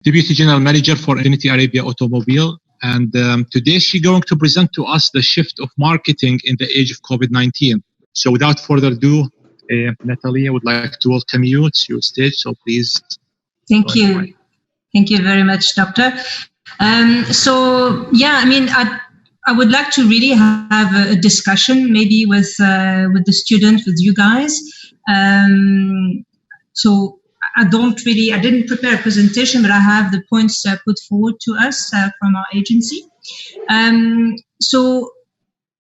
Deputy General Manager for INFINITI Arabia Automobile. And today she's going to present to us the shift of marketing in the age of COVID-19. So without further ado, Natalie, I would like to welcome you to your stage. So please. Thank you. Thank you very much, Doctor. I would like to really have a discussion, maybe with the students, with you guys. So I didn't prepare a presentation, but I have the points put forward to us from our agency. So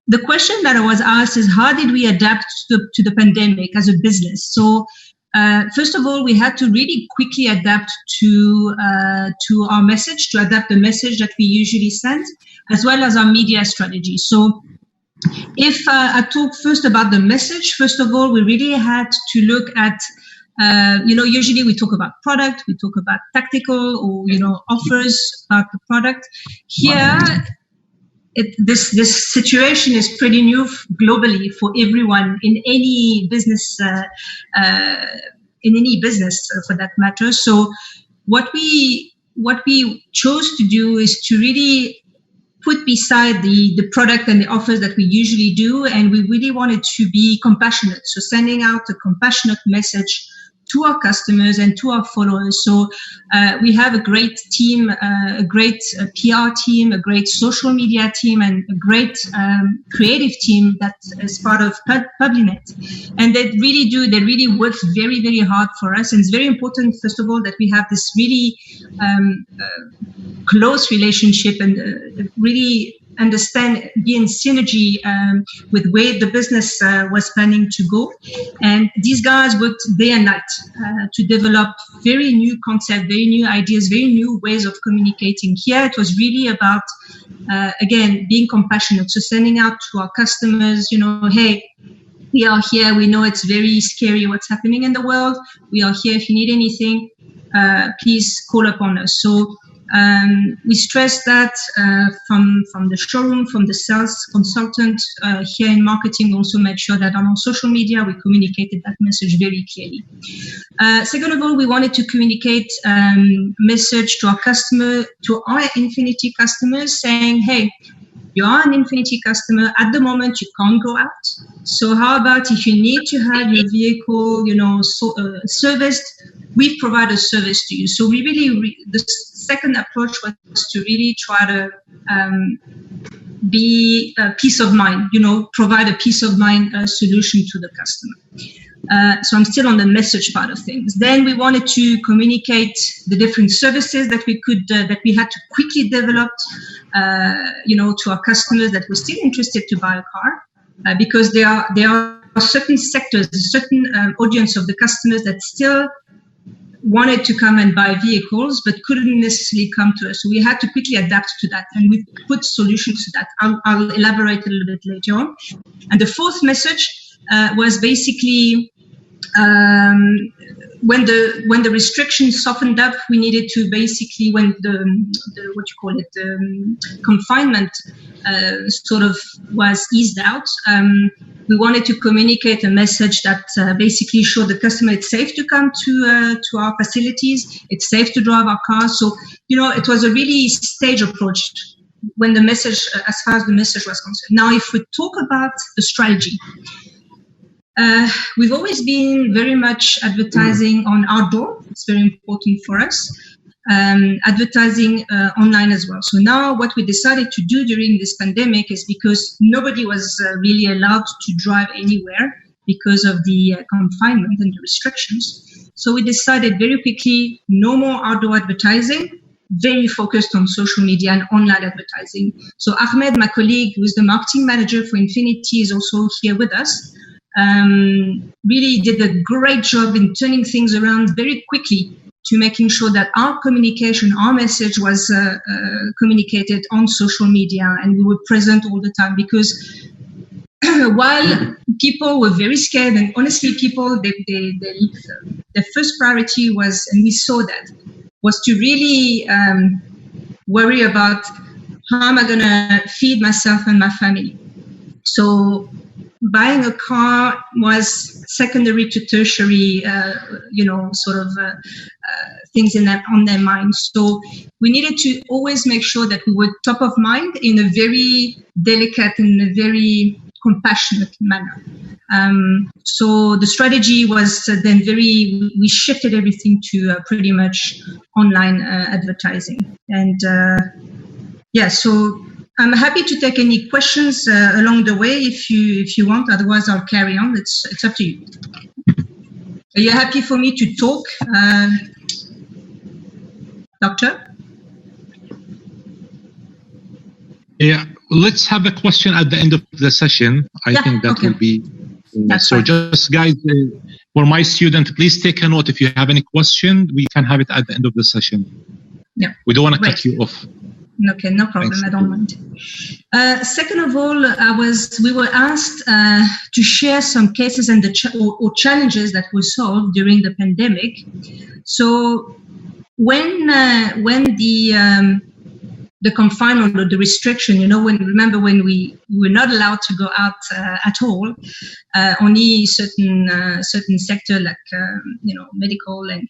the question that I was asked is, how did we adapt to the pandemic as a business? So first of all, we had to really quickly adapt to our message, to adapt the message that we usually send, as well as our media strategy. So if I talk first about the message, first of all, we really had to look at, usually we talk about product, we talk about tactical or, offers about the product. Here, this situation is pretty new globally for everyone in any business, for that matter. So what we chose to do is to really put beside the product and the offers that we usually do, and we really wanted to be compassionate. So sending out a compassionate message to our customers and to our followers. So we have a great team, a great PR team, a great social media team, and a great creative team that is part of Publinet. And they really work very, very hard for us. And it's very important, first of all, that we have this really close relationship and really understand, be in synergy with where the business was planning to go. And these guys worked day and night to develop very new concepts, very new ideas, very new ways of communicating. Here, it was really about, again, being compassionate. So sending out to our customers, hey, we are here. We know it's very scary what's happening in the world. We are here. If you need anything, please call upon us. So we stress that from the showroom, from the sales consultant here in marketing, also make sure that on our social media we communicated that message very clearly. Second of all, we wanted to communicate message to our customer, to our INFINITI customers, saying, hey, you are an INFINITI customer. At the moment, you can't go out. So how about if you need to have your vehicle, serviced, we provide a service to you. So we really, the second approach was to really try to be a peace of mind, provide a peace of mind solution to the customer. So I'm still on the message part of things. Then we wanted to communicate the different services that we had to quickly develop, to our customers that were still interested to buy a car, because there are certain sectors, a certain audience of the customers that still wanted to come and buy vehicles, but couldn't necessarily come to us. So we had to quickly adapt to that, and we put solutions to that. I'll elaborate a little bit later on. And the fourth message was basically when the restrictions softened up, we needed to basically, when the confinement sort of was eased out, we wanted to communicate a message that basically showed the customer it's safe to come to our facilities, it's safe to drive our cars. So, it was a really stage approach when the message, as far as the message was concerned. Now, if we talk about the strategy, we've always been very much advertising on outdoor. It's very important for us. Advertising online as well. So now what we decided to do during this pandemic is, because nobody was really allowed to drive anywhere because of the confinement and the restrictions. So we decided very quickly, no more outdoor advertising, very focused on social media and online advertising. So Ahmed, my colleague, who is the marketing manager for INFINITI, is also here with us. Really did a great job in turning things around very quickly to making sure that our communication, our message was communicated on social media, and we were present all the time, because while people were very scared, and honestly people, their first priority was, and we saw that, was to really worry about how am I going to feed myself and my family. So buying a car was secondary to tertiary, things on their minds. So we needed to always make sure that we were top of mind in a very delicate and a very compassionate manner. So the strategy was then we shifted everything to pretty much online advertising. And so I'm happy to take any questions along the way if you want. Otherwise, I'll carry on. It's up to you. Are you happy for me to talk, Doctor? Yeah, let's have a question at the end of the session. I think that will be so fine. Just guys, for my student, please take a note. If you have any question, we can have it at the end of the session. Yeah, we don't want to cut you off. Okay, no problem. Thanks. I don't mind. Second of all, we were asked to share some cases and or challenges that were solved during the pandemic. So when the confinement or the restriction, when we were not allowed to go out at all, only certain sector like medical and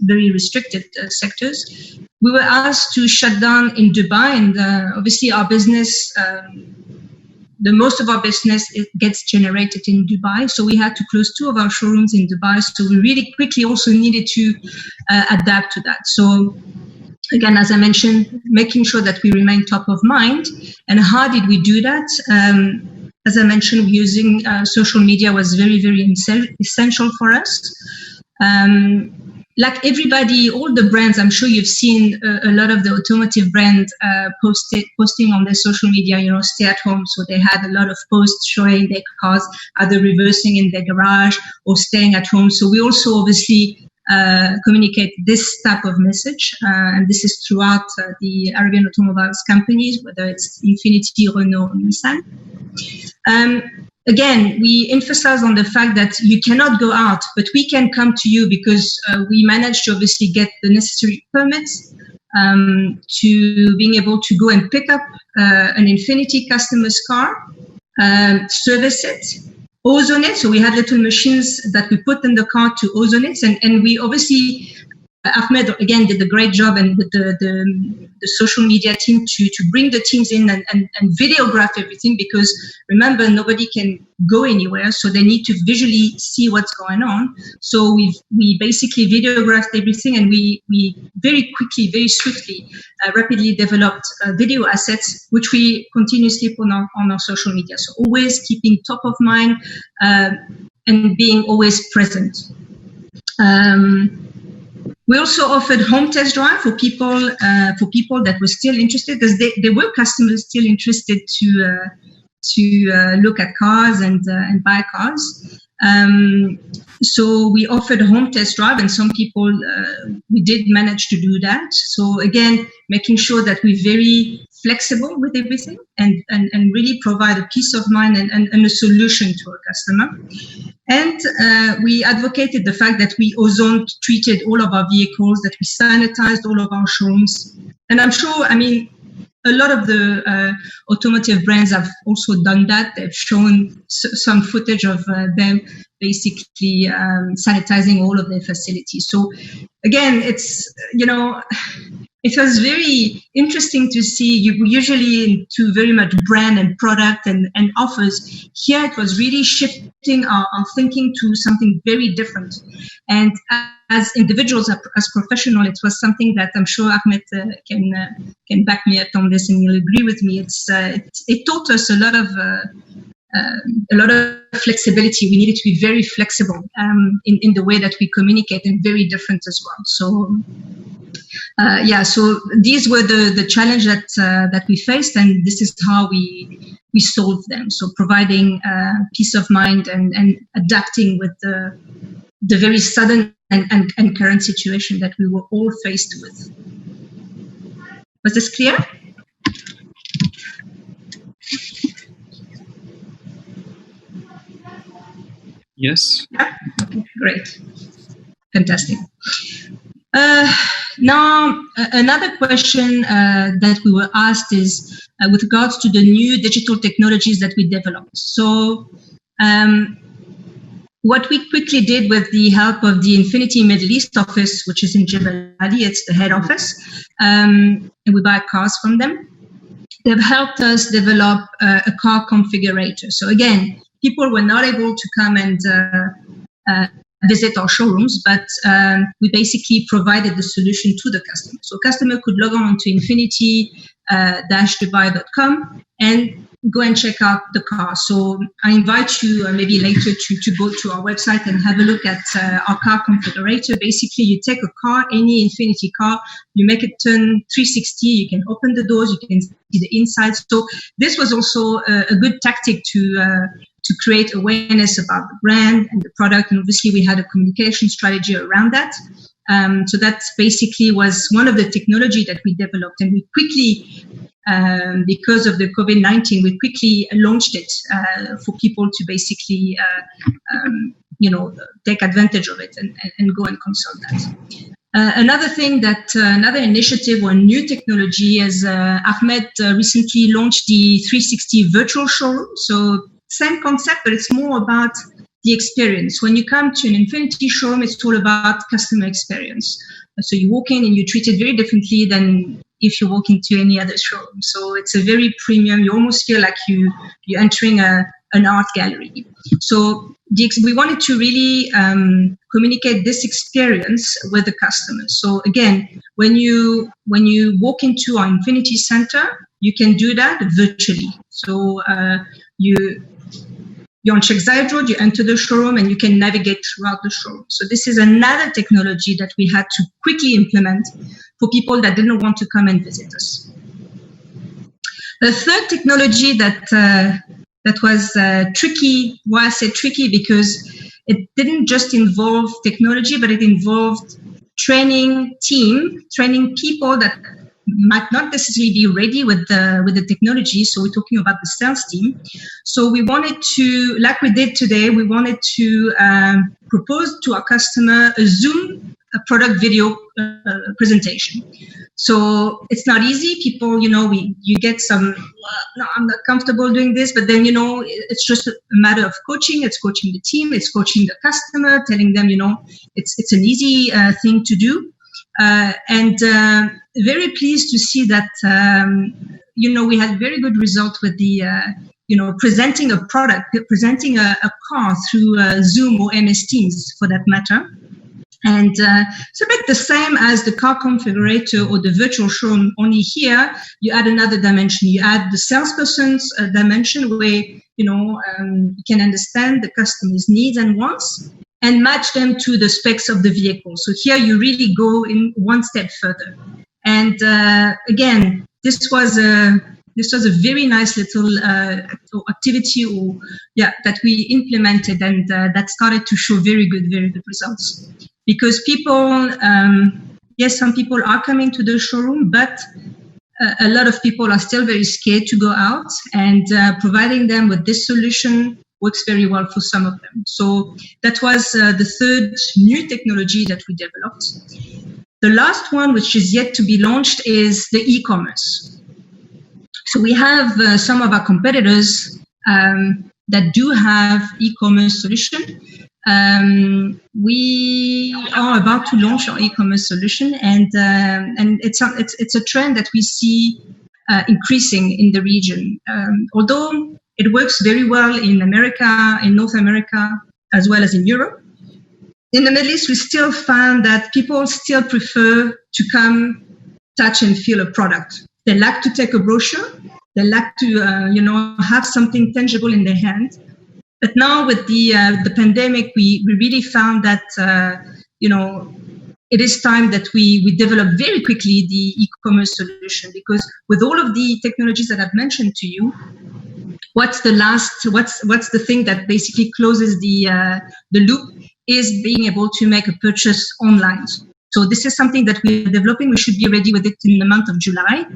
very restricted sectors, we were asked to shut down in Dubai, and obviously our business, the most of our business gets generated in Dubai, so we had to close 2 of our showrooms in Dubai. So we really quickly also needed to adapt to that. So again, as I mentioned, making sure that we remain top of mind. And how did we do that? As I mentioned, using social media was very, very essential for us. Like everybody, all the brands, I'm sure you've seen a lot of the automotive brands posting on their social media, stay at home. So they had a lot of posts showing their cars either reversing in their garage or staying at home. So we also obviously communicate this type of message, and this is throughout the Arabian automobiles companies, whether it's INFINITI, Renault, or Nissan. Again, we emphasize on the fact that you cannot go out, but we can come to you because we managed to obviously get the necessary permits to being able to go and pick up an INFINITI customer's car, service it, ozone it. So we had little machines that we put in the car to ozone it. And we obviously, Ahmed again did a great job, and the social media team to bring the teams in and videograph everything, because remember, nobody can go anywhere, so they need to visually see what's going on. So we basically videographed everything, and we very quickly, very swiftly, rapidly developed video assets, which we continuously put on our social media. So always keeping top of mind and being always present. We also offered home test drive for people that were still interested, because there were customers still interested to look at cars and buy cars. So we offered a home test drive, and some people we did manage to do that. So again, making sure that we're very flexible with everything and really provide a peace of mind and a solution to our customer. And we advocated the fact that we ozone treated all of our vehicles, that we sanitized all of our showrooms. And I'm sure, a lot of the automotive brands have also done that. They've shown some footage of them basically sanitizing all of their facilities. So again, it's, it was very interesting to see. You usually into very much brand and product and offers. Here it was really shifting our thinking to something very different. And as individuals, as professionals, it was something that I'm sure Ahmed can back me up on this, and he'll agree with me. It taught us a lot of flexibility. We needed to be very flexible in the way that we communicate, and very different as well. So. So these were the challenge that we faced, and this is how we solved them. So providing peace of mind and adapting with the very sudden and current situation that we were all faced with. Was this clear? Yes. Yeah. Okay, great. Fantastic. Now, another question that we were asked is with regards to the new digital technologies that we developed. So what we quickly did with the help of the INFINITI Middle East office, which is in Jebel Ali, it's the head office, and we buy cars from them. They've helped us develop a car configurator. So again, people were not able to come and visit our showrooms, but we basically provided the solution to the customer. So customer could log on to infinity-dubai.com and go and check out the car. So I invite you maybe later to go to our website and have a look at our car configurator. Basically, you take a car, any INFINITI car, you make it turn 360, you can open the doors, you can see the inside. So this was also a good tactic to create awareness about the brand and the product. And obviously we had a communication strategy around that. So that basically was one of the technology that we developed, and we quickly, because of the COVID-19, we quickly launched it for people to basically, take advantage of it and go and consult that. Another thing another initiative or new technology is Ahmed recently launched the 360 virtual showroom. So same concept, but it's more about the experience. When you come to an INFINITI showroom, it's all about customer experience. So you walk in and you're treated very differently than if you walk into any other showroom. So it's a very premium. You almost feel like you're entering an art gallery. So we wanted to really communicate this experience with the customers. So again, when you walk into our INFINITI Center, you can do that virtually. So you're on Sheikh Zayed Road, you enter the showroom and you can navigate throughout the showroom. So this is another technology that we had to quickly implement for people that didn't want to come and visit us. The third technology that was tricky, why I say tricky, because it didn't just involve technology, but it involved training people that might not necessarily be ready with the technology. So we're talking about the sales team. So we wanted to, like we did today, we wanted to propose to our customer a Zoom product video presentation. So it's not easy. People, you get some, no, I'm not comfortable doing this, but then, it's just a matter of coaching. It's coaching the team. It's coaching the customer, telling them, it's an easy thing to do. And very pleased to see that, we had very good result with the, presenting a product, presenting a car through Zoom or MS Teams for that matter. And it's a bit the same as the car configurator or the virtual showroom, only here you add another dimension. You add the salesperson's dimension where, you can understand the customer's needs and wants and match them to the specs of the vehicle. So here you really go in one step further. And again, this was a very nice little activity that we implemented, and that started to show very good results. Because people, yes, some people are coming to the showroom, but a lot of people are still very scared to go out, and providing them with this solution works very well for some of them. So that was the third new technology that we developed. The last one, which is yet to be launched, is the e-commerce. So we have some of our competitors that do have e-commerce solution. We are about to launch our e-commerce solution, and it's a trend that we see increasing in the region. Although it works very well in America, in North America, as well as in Europe. In the Middle East, we still found that people still prefer to come, touch and feel a product. They like to take a brochure. They like to, have something tangible in their hand. But now with the pandemic, we really found that, it is time that we develop very quickly the e-commerce solution, because with all of the technologies that I've mentioned to you, what's the thing that basically closes the loop is being able to make a purchase online. So this is something that we're developing. We should be ready with it in the month of July.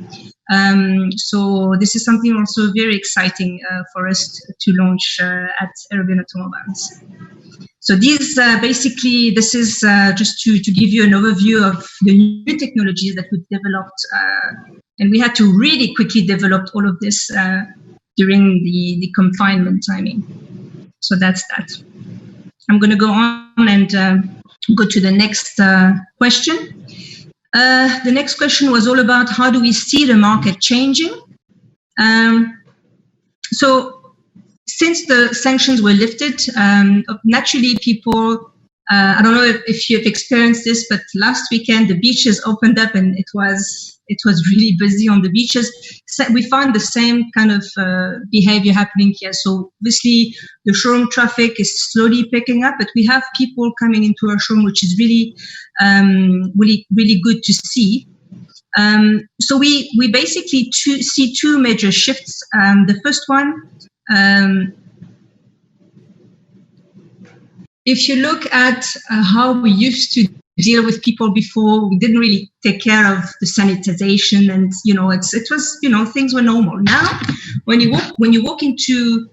So this is something also very exciting for us to launch at Arabian Automobiles. So these basically, this is just to give you an overview of the new technologies that we've developed. And we had to really quickly develop all of this during the confinement timing. So that's that. I'm going to go on and go to the next question. The next question was all about how do we see the market changing? So since the sanctions were lifted, naturally people, I don't know if you've experienced this, but last weekend the beaches opened up and it was really busy on the beaches. So we found the same kind of behavior happening here. So obviously the showroom traffic is slowly picking up, but we have people coming into our showroom, which is really, really good to see. So we basically see two major shifts. The first one, if you look at how we used to deal with people before, we didn't really take care of the sanitization, and it was things were normal. Now, when you walk into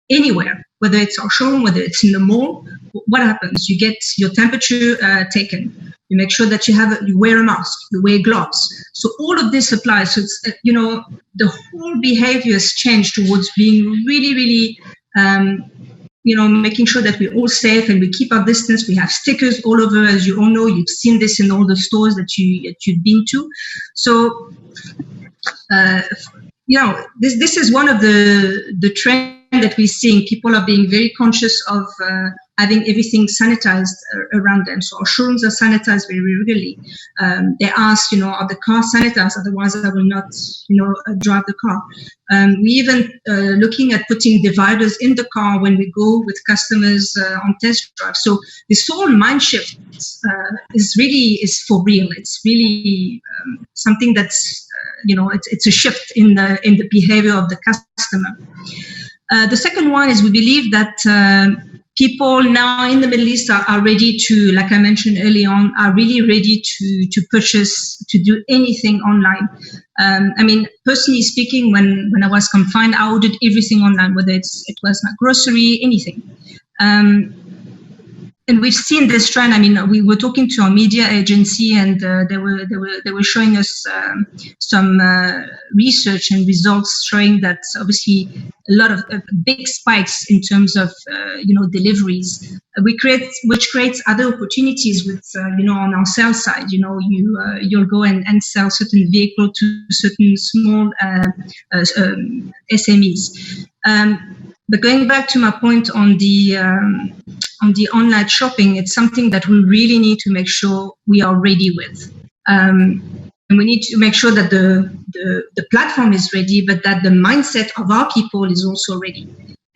anywhere, whether it's our showroom, whether it's in the mall, what happens? You get your temperature taken. You make sure that you wear a mask, you wear gloves. So all of this applies. So it's, the whole behavior has changed towards being really, really, making sure that we're all safe and we keep our distance. We have stickers all over, as you all know. You've seen this in all the stores that you've been to. So, this is one of the trends that we're seeing. People are being very conscious of having everything sanitized around them. So our showrooms are sanitized very regularly. They ask, are the cars sanitized? Otherwise, I will not, drive the car. We even looking at putting dividers in the car when we go with customers on test drive. So this whole mind shift is for real. It's really something that's, it's a shift in the behavior of the customer. The second one is we believe that people now in the Middle East are ready to, like I mentioned early on, are really ready to purchase, to do anything online. Personally speaking, when I was confined, I ordered everything online, whether it was my grocery, anything. And we've seen this trend. We were talking to our media agency, and they were showing us some research and results showing that obviously a lot of big spikes in terms of deliveries, which creates other opportunities with on our sales side. You'll go and sell certain vehicle to certain small SMEs. But going back to my point on the online shopping, it's something that we really need to make sure we are ready with. And we need to make sure that the platform is ready, but that the mindset of our people is also ready.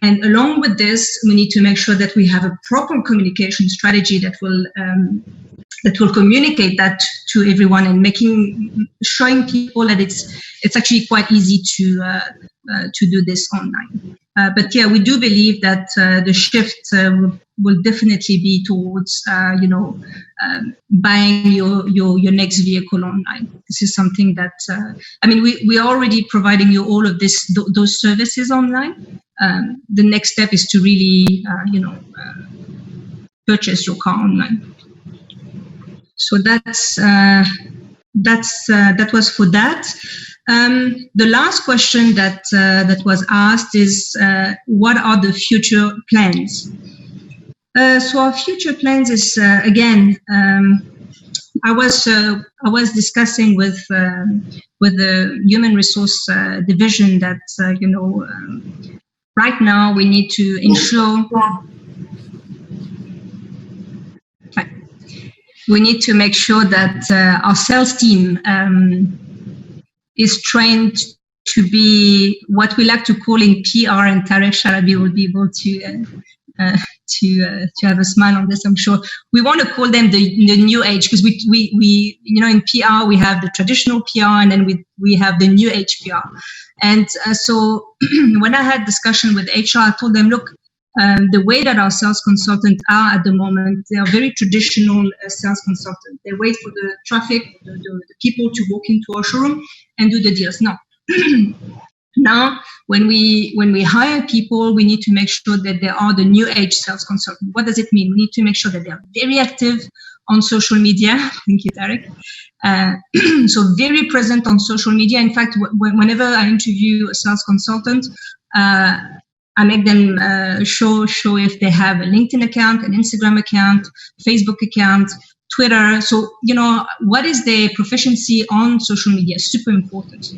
And along with this, we need to make sure that we have a proper communication strategy that will communicate that to everyone, and showing people that it's actually quite easy to do this online. But yeah, we do believe that the shift will definitely be towards buying your next vehicle online. This is something that we are already providing you all of those services online. The next step is to really purchase your car online. So that was for that. The last question that was asked is, what are the future plans? So our future plans is again. I was discussing with the human resource division that right now we need to ensure. We need to make sure that our sales team is trained to be what we like to call in PR, and Tarek Sharabi will be able to have a smile on this, I'm sure. We want to call them the new age, because we in PR we have the traditional PR, and then we have the new age PR. And so when I had discussion with HR, I told them, look, the way that our sales consultants are at the moment, they are very traditional sales consultants. They wait for the traffic, the people to walk into our showroom and do the deals. No. Now, when we hire people, we need to make sure that they are the new age sales consultant. What does it mean? We need to make sure that they are very active on social media. Thank you, Tarek. So very present on social media. In fact, whenever I interview a sales consultant, I make them show if they have a LinkedIn account, an Instagram account, Facebook account, Twitter. So, what is their proficiency on social media? Super important.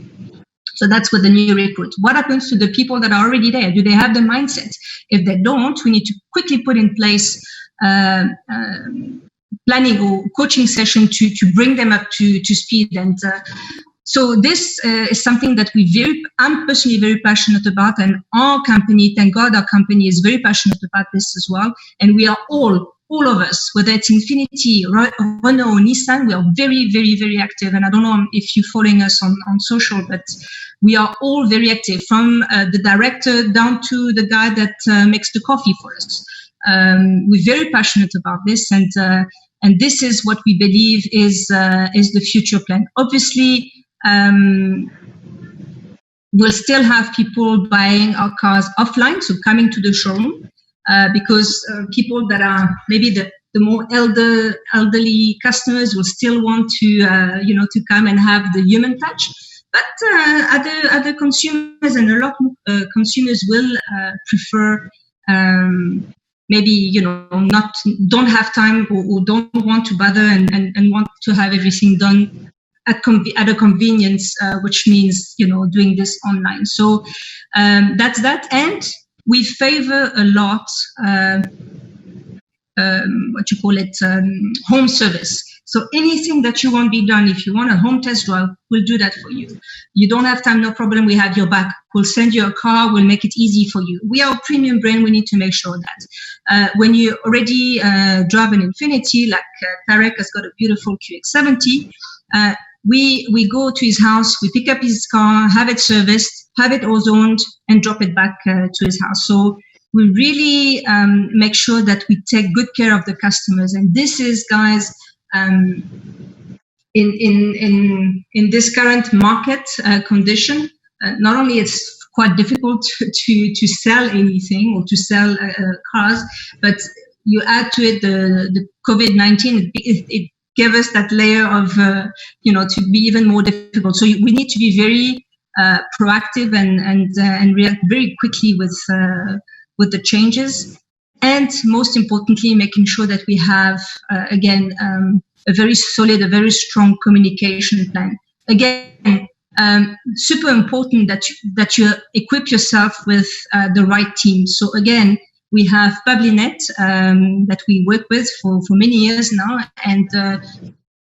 So that's with the new recruit. What happens to the people that are already there? Do they have the mindset? If they don't, we need to quickly put in place planning or coaching session to bring them up to speed. And so this is something that I'm personally very passionate about, and our company, thank God, our company is very passionate about this as well. And we are all of us, whether it's INFINITI, Renault, Nissan, we are very, very, very active. And I don't know if you're following us on social, but we are all very active, from the director down to the guy that makes the coffee for us. We're very passionate about this, and this is what we believe is the future plan. Obviously, we'll still have people buying our cars offline, so coming to the showroom, because people that are maybe the more elderly customers will still want to come and have the human touch. But other consumers, and a lot more consumers will prefer maybe don't have time or don't want to bother and want to have everything done at a convenience, which means doing this online. So that's that. And we favor a lot home service. So anything that you want be done, if you want a home test drive, we'll do that for you. You don't have time, no problem. We have your back. We'll send you a car. We'll make it easy for you. We are a premium brand. We need to make sure that when you already drive an INFINITI, like Tarek has got a beautiful QX70, we go to his house, we pick up his car, have it serviced, have it ozoned, and drop it back to his house. So we really make sure that we take good care of the customers. And this is, guys, in this current market condition, not only it's quite difficult to sell anything or to sell cars, but you add to it the COVID-19, it gave us that layer of, to be even more difficult. So we need to be very proactive and react very quickly with the changes. And most importantly, making sure that we have, a very solid, a very strong communication plan. Again, super important that you equip yourself with the right team. So again, we have Publinet that we work with for many years now, and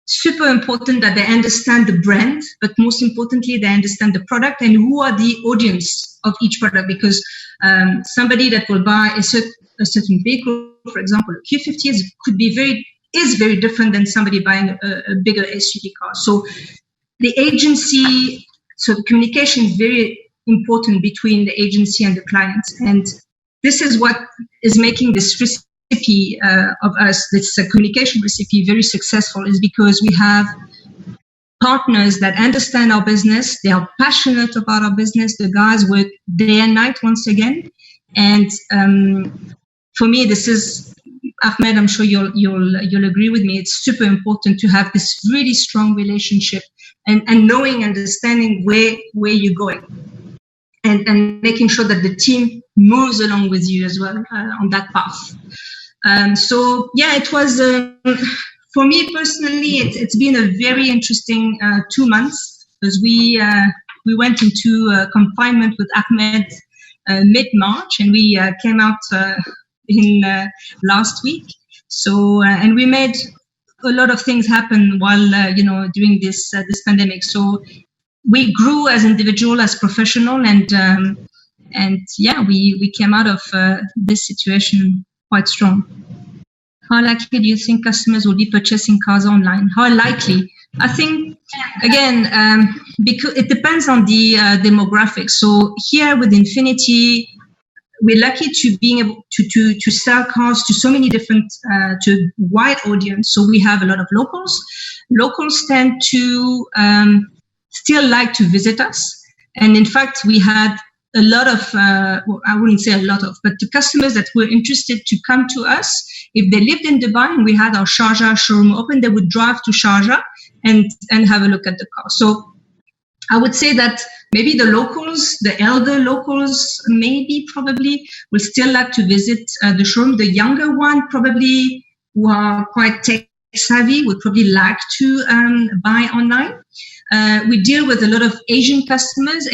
super important that they understand the brand, but most importantly, they understand the product and who are the audience of each product. Because somebody that will buy a certain vehicle, for example, a Q50 is very different than somebody buying a bigger SUV car. So the agency, so the communication is very important between the agency and the client. And this is what is making this recipe of us, this communication recipe, very successful, is because we have partners that understand our business. They are passionate about our business. The guys work day and night once again. And for me, this is, Ahmed, I'm sure you'll agree with me. It's super important to have this really strong relationship and knowing, understanding where you're going, and making sure that the team moves along with you as well on that path. So yeah, it was for me personally, it's been a very interesting 2 months, because we went into confinement with Ahmed mid-March, and we came out in last week. So and we made a lot of things happen while during this pandemic. So we grew as individual, as professional, and yeah, we came out of this situation quite strong. How likely do you think customers will be purchasing cars online? How likely? I think, again, because it depends on the demographics. So here with INFINITI, we're lucky to being able to sell cars to so many different, to a wide audience. So we have a lot of locals. Locals tend to still like to visit us. And in fact, we had a lot of, well, I wouldn't say a lot of, but the customers that were interested to come to us, if they lived in Dubai and we had our Sharjah showroom open, they would drive to Sharjah and have a look at the car. So I would say that maybe the locals, the elder locals, probably will still like to visit the showroom. The younger one, probably who are quite tech savvy, would probably like to buy online. We deal with a lot of Asian customers.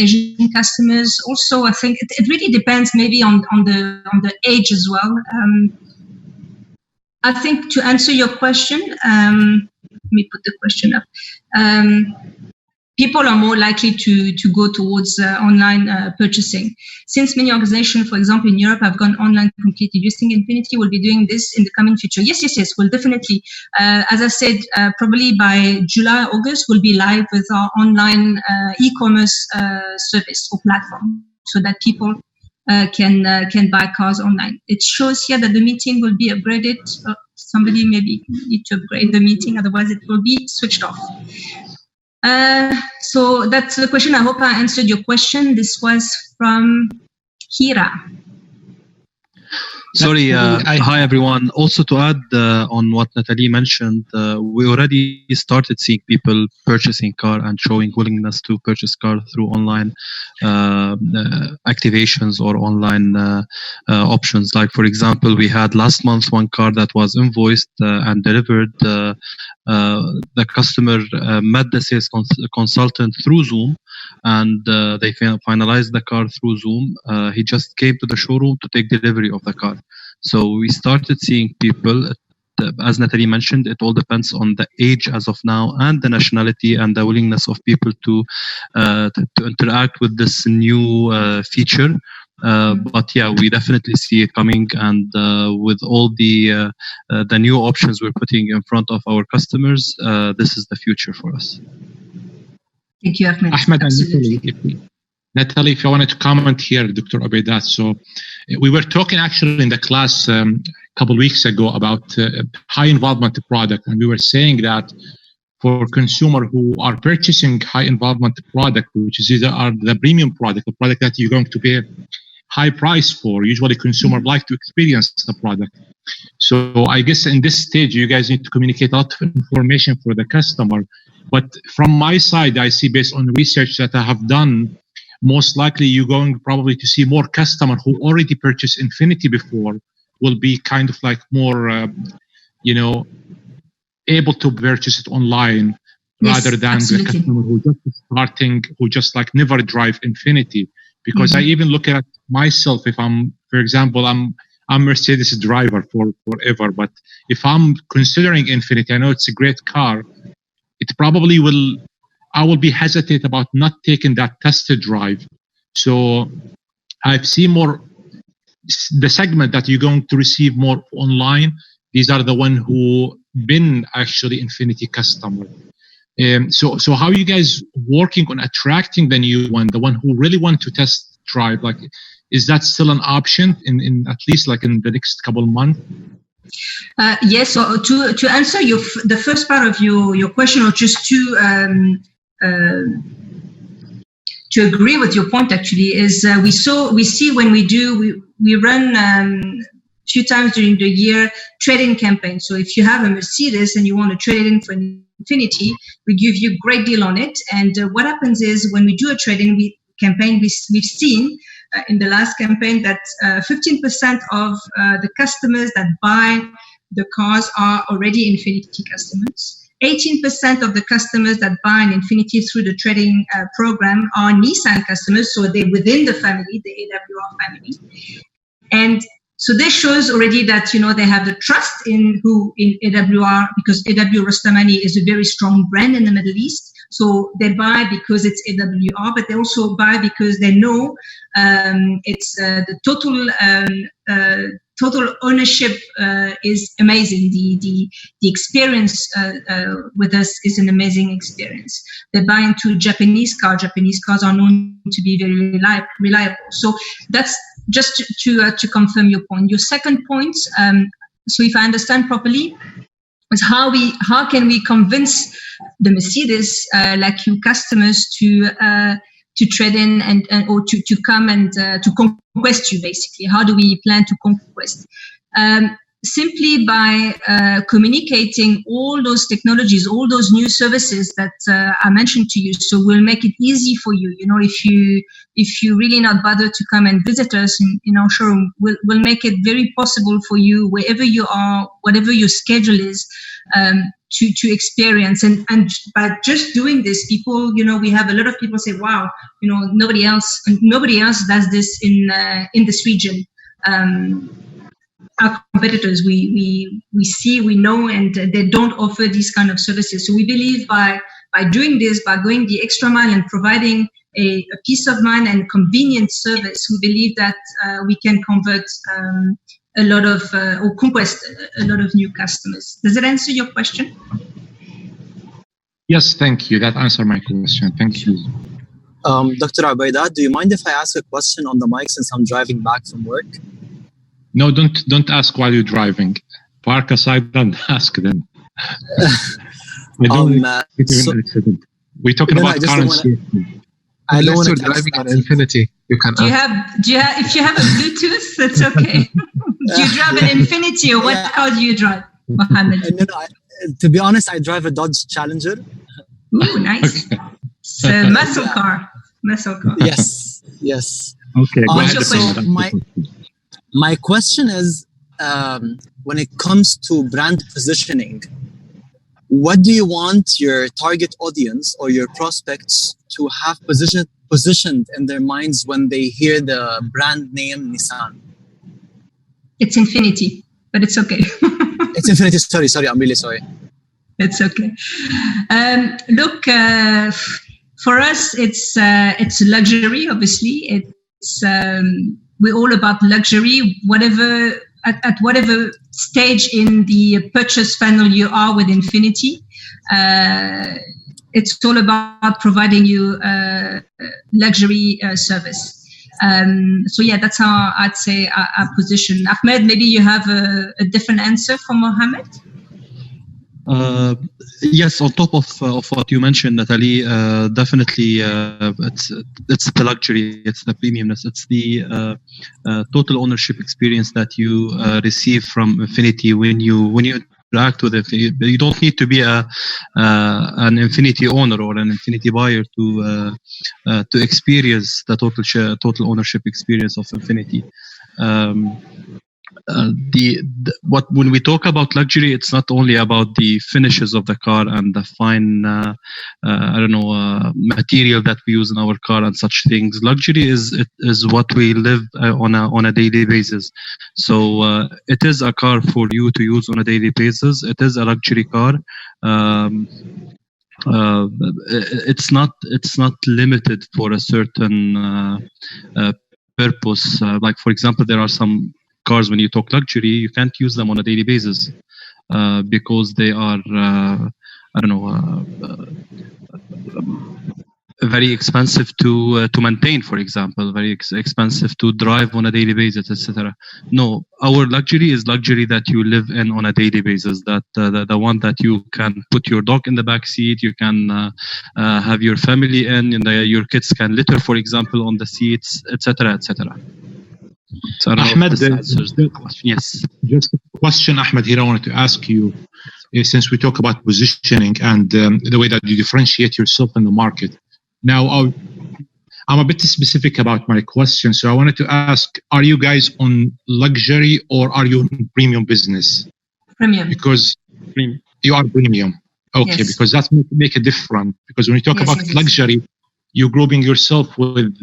Also, I think it really depends maybe on the age as well. I think to answer your question, let me put the question up. People are more likely to go towards online purchasing. Since many organizations, for example, in Europe have gone online completely, do you think INFINITI will be doing this in the coming future? Yes, we'll definitely. As I said, probably by July, August, we'll be live with our online e-commerce service or platform so that people can buy cars online. It shows here that the meeting will be upgraded. Somebody maybe need to upgrade the meeting, otherwise it will be switched off. So that's the question. I hope I answered your question. This was from Hira. Sorry, hi everyone. Also to add on what Nathalie mentioned, we already started seeing people purchasing car and showing willingness to purchase car through online activations or online options. Like for example, we had last month one car that was invoiced and delivered. The customer met the sales consultant through Zoom, and they finalized the car through Zoom. He just came to the showroom to take delivery of the car. So we started seeing people, as Nathalie mentioned, it all depends on the age as of now and the nationality and the willingness of people to interact with this new feature. But yeah, we definitely see it coming, and with all the new options we're putting in front of our customers, this is the future for us. Thank you, Ahmed. Ahmed and Nathalie, if you wanted to comment here, Dr. Obeidat. So we were talking actually in the class a couple of weeks ago about high involvement product, and we were saying that for consumer who are purchasing high involvement product, which is either the premium product, the product that you're going to pay high price for, usually consumer like to experience the product. So I guess in this stage, you guys need to communicate a lot of information for the customer. But from my side, I see based on research that I have done, most likely you're going probably to see more customers who already purchased INFINITI before will be kind of like more, able to purchase it online, rather than absolutely. the customer who just starting, who just like never drive INFINITI. Because I even look at myself, if I'm, for example, I'm Mercedes driver for forever, but if I'm considering INFINITI, I know it's a great car, it probably I will be hesitant about not taking that test drive. So I've seen more, the segment that you're going to receive more online, these are the one who been actually INFINITI customer. So how are you guys working on attracting the new one, the one who really want to test drive? Like, is that still an option in at least like in the next couple of months? Yes. So to answer the first part of your question, or just to agree with your point, actually, is we see when we run 2 times during the year trade-in campaign. So if you have a Mercedes and you want to trade it in for an INFINITI, we give you a great deal on it. And what happens is when we do a trade-in campaign, we've seen in the last campaign that 15% of the customers that buy the cars are already INFINITI customers. 18% of the customers that buy an INFINITI through the trading program are Nissan customers, so they're within the family, the AWR family. And so this shows already that, they have the trust in AWR, because AW Rustamani is a very strong brand in the Middle East. So they buy because it's AWR, but they also buy because they know it's the total ownership is amazing. The experience with us is an amazing experience. They buy into Japanese cars. Japanese cars are known to be very reliable. So that's just to confirm your point. Your second point, so if I understand properly, is how can we convince the Mercedes like you customers to trade in and or to come and to conquest you, basically. How do we plan to conquest? Simply by communicating all those technologies, all those new services that I mentioned to you. So we'll make it easy for you. If you really not bother to come and visit us in our showroom, we'll make it very possible for you, wherever you are, whatever your schedule is, to experience. And by just doing this, people, we have a lot of people say, wow, nobody else does this in this region. Our competitors, we see, we know, and they don't offer these kind of services. So we believe by doing this, by going the extra mile and providing a peace of mind and convenient service, we believe that we can convert a lot of or conquest a lot of new customers. Does that answer your question? Yes, thank you. That answered my question. Thank you. Dr. Ubaida, do you mind if I ask a question on the mic since I'm driving back from work? No, don't ask while you're driving. Park aside, don't ask them. We're talking about currency. Unless you're driving on Infinity, you can ask. If you have a Bluetooth, that's okay. Do you drive an Infinity, or what car do you drive, Mohammed? To be honest, I drive a Dodge Challenger. Ooh, nice. It's a muscle car. Yes. Okay. So my question is, when it comes to brand positioning, what do you want your target audience or your prospects to have positioned in their minds when they hear the brand name Nissan? It's Infinity, but it's okay. It's Infinity. Sorry, I'm really sorry. It's okay. Look, for us, it's luxury. Obviously, it's we're all about luxury. At whatever stage in the purchase funnel you are with Infinity, it's all about providing you luxury service. So yeah, that's how I'd say our position. Ahmed, maybe you have a different answer for Mohammed? Yes, on top of what you mentioned, Natalie, definitely it's the luxury, it's the premiumness, it's the total ownership experience that you receive from Infinity when you interact with it. You don't need to be an Infinity owner or an Infinity buyer to experience the total ownership experience of Infinity. When we talk about luxury, it's not only about the finishes of the car and the fine, material that we use in our car and such things. Luxury is what we live on a daily basis. So it is a car for you to use on a daily basis. It is a luxury car. It's not limited for a certain purpose. Like for example, there are some cars, when you talk luxury, you can't use them on a daily basis because they are very expensive to maintain, for example, very expensive to drive on a daily basis, etc. No, our luxury is luxury that you live in on a daily basis, that the one that you can put your dog in the back seat, you can have your family in, and your kids can litter, for example, on the seats, etc., etc. So Ahmed, yes. Just a question, Ahmed, here I wanted to ask you, since we talk about positioning and the way that you differentiate yourself in the market. Now, I'm a bit specific about my question, so I wanted to ask, are you guys on luxury or are you in premium business? Premium. Because you are premium. Okay, yes. Because that make a difference. Because when you talk about luxury, you're grouping yourself with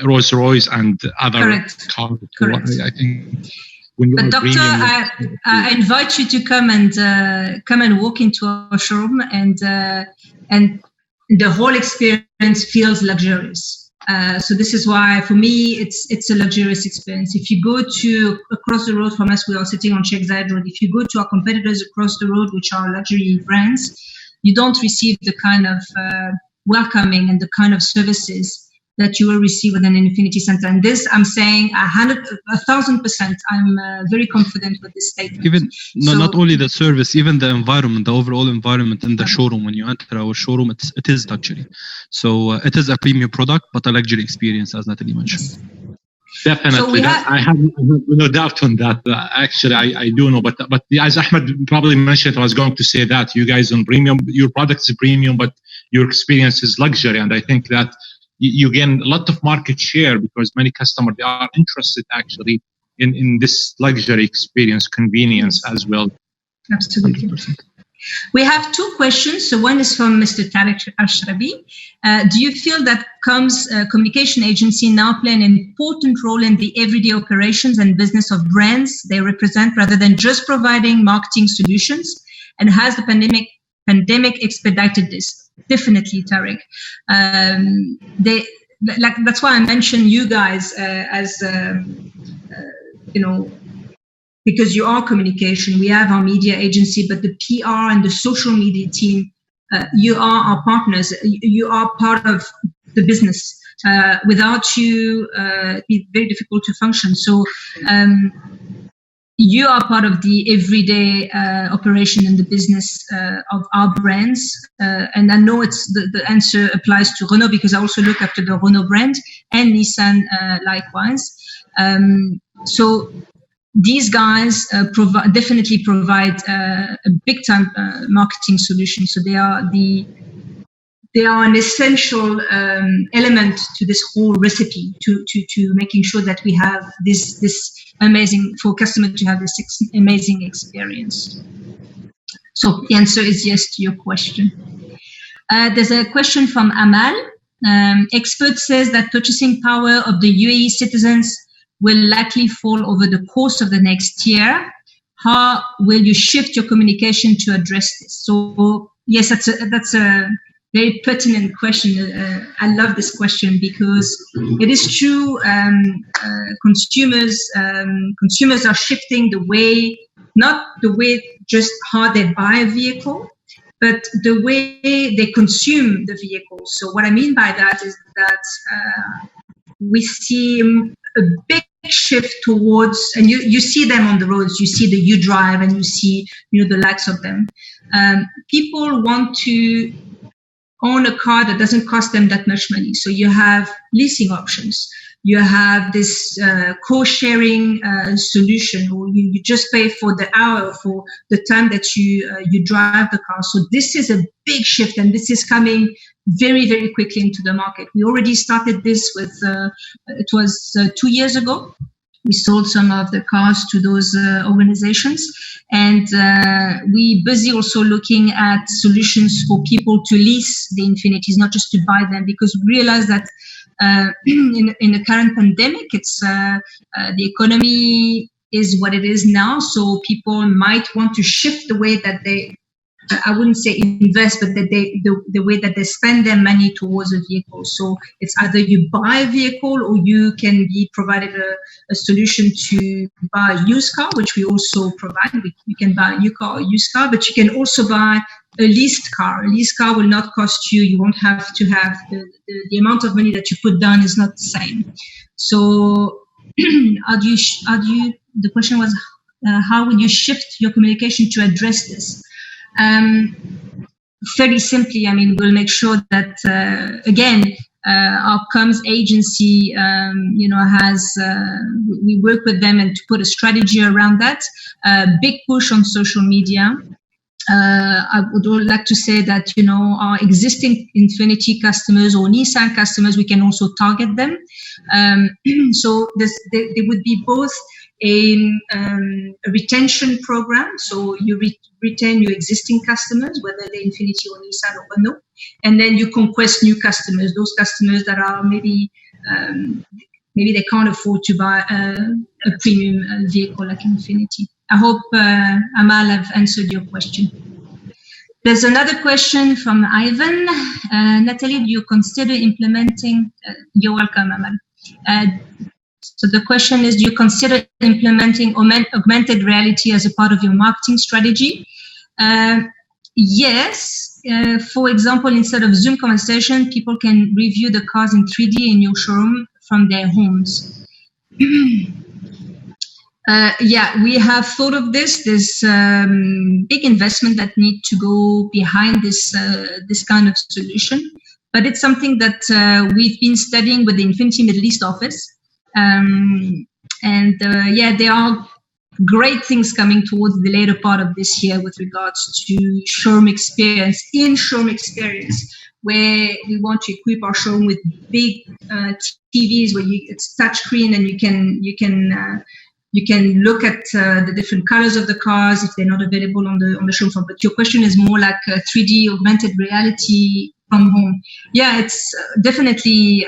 Rolls Royce and other cars. Correct. I think when but doctor, I invite you to come and walk into our showroom, and the whole experience feels luxurious. So this is why, for me, it's a luxurious experience. If you go to across the road from us, we are sitting on Sheikh Zayed Road. If you go to our competitors across the road, which are luxury brands, you don't receive the kind of welcoming and the kind of services that you will receive with an Infinity Center. And this, I'm saying 1,000%. I'm very confident with this statement. Even not only the service, even the environment, the overall environment in the showroom. When you enter our showroom, it is luxury. So it is a premium product, but a luxury experience, as Natalie mentioned. Definitely, I have no doubt on that. Actually, I do know, but as Ahmed probably mentioned, I was going to say that you guys on premium, your product is premium, but your experience is luxury, and I think that you gain a lot of market share because many customers, they are interested actually in this luxury experience, convenience as well. Absolutely. 100%. We have two questions. So one is from Mr. Tariq Ashrabi. Do you feel that Comms communication agency now play an important role in the everyday operations and business of brands they represent rather than just providing marketing solutions? And has the pandemic expedited this? Definitely, Tariq. That's why I mentioned you guys as because you are communication. We have our media agency, but the PR and the social media team, you are our partners. You are part of the business. Without you, it'd be very difficult to function. So you are part of the everyday operation in the business of our brands. And I know the answer applies to Renault because I also look after the Renault brand and Nissan likewise. So these guys definitely provide a big time marketing solution. So they are an essential element to this whole recipe to making sure that we have this amazing, for customers to have this amazing experience. So the answer is yes to your question. There's a question from Amal. Expert says that purchasing power of the UAE citizens will likely fall over the course of the next year. How will you shift your communication to address this? So yes, that's a very pertinent question. I love this question because it is true. Consumers are shifting the way, not the way just how they buy a vehicle, but the way they consume the vehicle. So what I mean by that is that we see a big shift towards, and you see them on the roads, you see the U-Drive and you see the likes of them. People want to own a car that doesn't cost them that much money. So you have leasing options. You have this co-sharing solution, or you just pay for the hour, for the time that you drive the car. So this is a big shift, and this is coming very, very quickly into the market. We already started this with, it was 2 years ago. We sold some of the cars to those organizations. And we busy also looking at solutions for people to lease the Infinitis, not just to buy them, because we realize that in the current pandemic, it's the economy is what it is now. So people might want to shift the way that they, I wouldn't say invest, but that the way that they spend their money towards a vehicle. So it's either you buy a vehicle or you can be provided a solution to buy a used car, which we also provide. You can buy a new car or used car, but you can also buy a leased car. A leased car will not cost you. You won't have to have the amount of money that you put down is not the same. So how do you, the question was, how will you shift your communication to address this? Very simply, I mean, we'll make sure that, again, our comms agency, has, we work with them and to put a strategy around that. Big push on social media. I would like to say that, our existing Infiniti customers or Nissan customers, we can also target them. So they would be both a retention program. So you retain your existing customers, whether they're Infiniti or Nissan or Renault, and then you conquest new customers, those customers that are maybe they can't afford to buy a premium vehicle like Infiniti. I hope, Amal, I've answered your question. There's another question from Ivan. Natalie, do you consider implementing, you're welcome, Amal. So the question is, do you consider implementing augmented reality as a part of your marketing strategy? Yes, for example, instead of Zoom conversation, people can review the cars in 3D in your showroom from their homes. Yeah, we have thought of this. There's big investment that need to go behind this kind of solution, but it's something that we've been studying with the INFINITI Middle East office, yeah, there are great things coming towards the later part of this year with regards to showroom experience, in-showroom experience, where we want to equip our showroom with big TVs where it's touchscreen and you can look at the different colors of the cars if they're not available on the showroom floor. But your question is more like 3D augmented reality from home. Yeah, it's definitely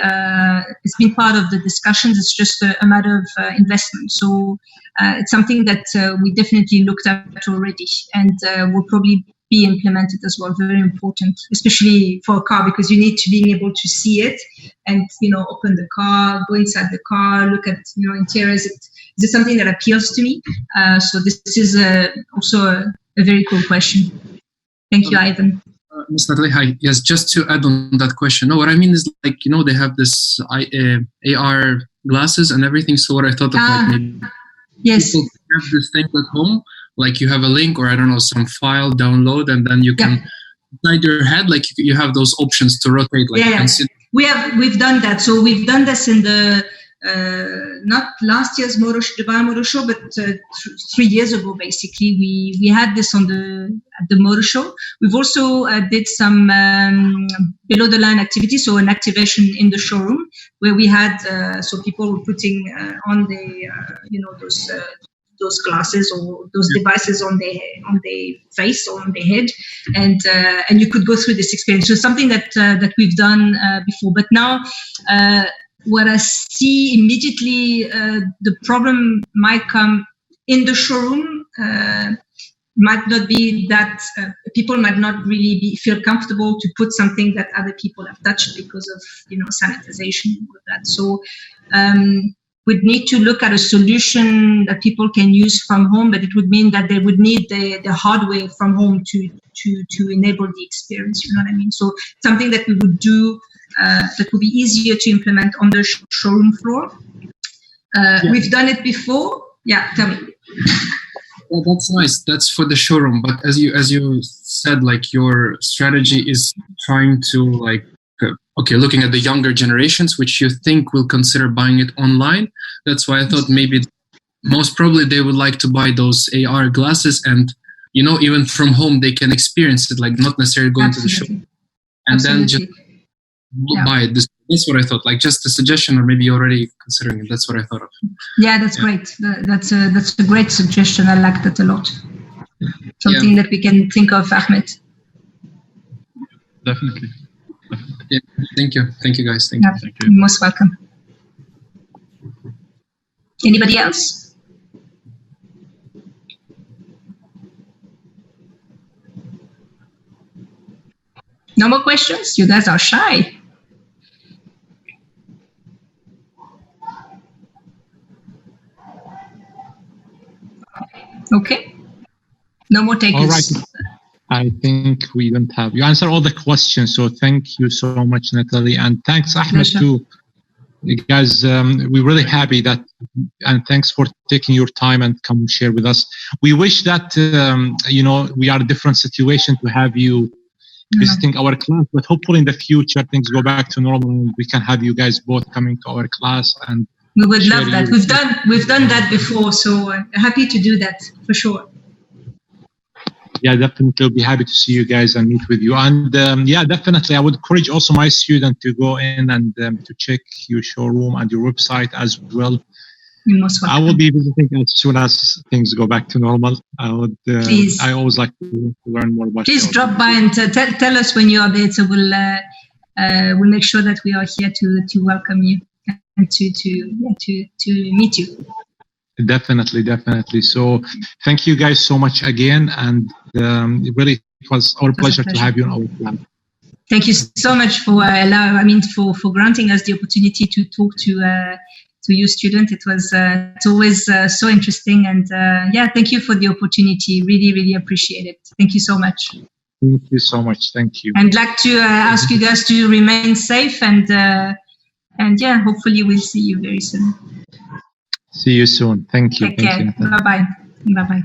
it's been part of the discussions. It's just a matter of investment. So it's something that we definitely looked at already, and will probably be implemented as well. Very important, especially for a car, because you need to be able to see it and open the car, go inside the car, look at interiors. Is it something that appeals to me? So this is also a very cool question. Thank you, Ivan. Ms. Natalie, hi. Yes, just to add on that question. No, what I mean is like, they have this AR glasses and everything. So what I thought of like maybe yes, people have this thing at home, like you have a link or I don't know, some file download, and then you can inside your head, like you have those options to rotate. Like we've done that. So we've done this in the not last year's Dubai Motor Show, but 3 years ago, basically, we had this at the Motor Show. We've also did some below the line activities, so an activation in the showroom where we had so people were putting on the those glasses or those devices on their face or on their head, and you could go through this experience. So something that we've done before, but now. What I see immediately, the problem might come in the showroom, might not be that people might not really feel comfortable to put something that other people have touched because of sanitization and all of that. So we'd need to look at a solution that people can use from home, but it would mean that they would need the hardware from home to enable the experience. You know what I mean? So something that we would do. That would be easier to implement on the showroom floor. We've done it before. Yeah, tell me. Well, that's nice. That's for the showroom. But as you said, like your strategy is trying to looking at the younger generations, which you think will consider buying it online. That's why I thought maybe most probably they would like to buy those AR glasses, and even from home they can experience it, like not necessarily going to the shop, and then just buy it. That's what I thought. Like just a suggestion, or maybe you're already considering it. That's what I thought of. Yeah, that's great. That's a great suggestion. I like that a lot. Something that we can think of, Ahmed. Definitely. Yeah, thank you, guys. Thank you. You're most welcome. Anybody else? No more questions? You guys are shy. Okay. No more takers. All right. I think we don't have. You answered all the questions, so thank you so much, Natalie, and thanks, Ahmed, too. You guys, we're really happy and thanks for taking your time and come share with us. We wish that we are in a different situation to have you visiting our class, but hopefully in the future things go back to normal and we can have you guys both coming to our class. And we would love that. We've done that before, so happy to do that for sure. Yeah, definitely. We'll be happy to see you guys and meet with you. And definitely, I would encourage also my student to go in and to check your showroom and your website as well. You're most welcome. I will be visiting as soon as things go back to normal. Please. I always like to learn more about. Please drop by and tell us when you are there. So we'll make sure that we are here to welcome you and to meet you. Definitely. So thank you guys so much again, and really it was our pleasure to have you on our plan. Thank you so much for for granting us the opportunity to talk to you student. It's always so interesting, and thank you for the opportunity. Really appreciate it. Thank you so much. Thank you so much. Thank you. And like to ask you guys to remain safe, and yeah, hopefully we'll see you very soon. See you soon. Thank you. Take care. Bye bye. Bye bye.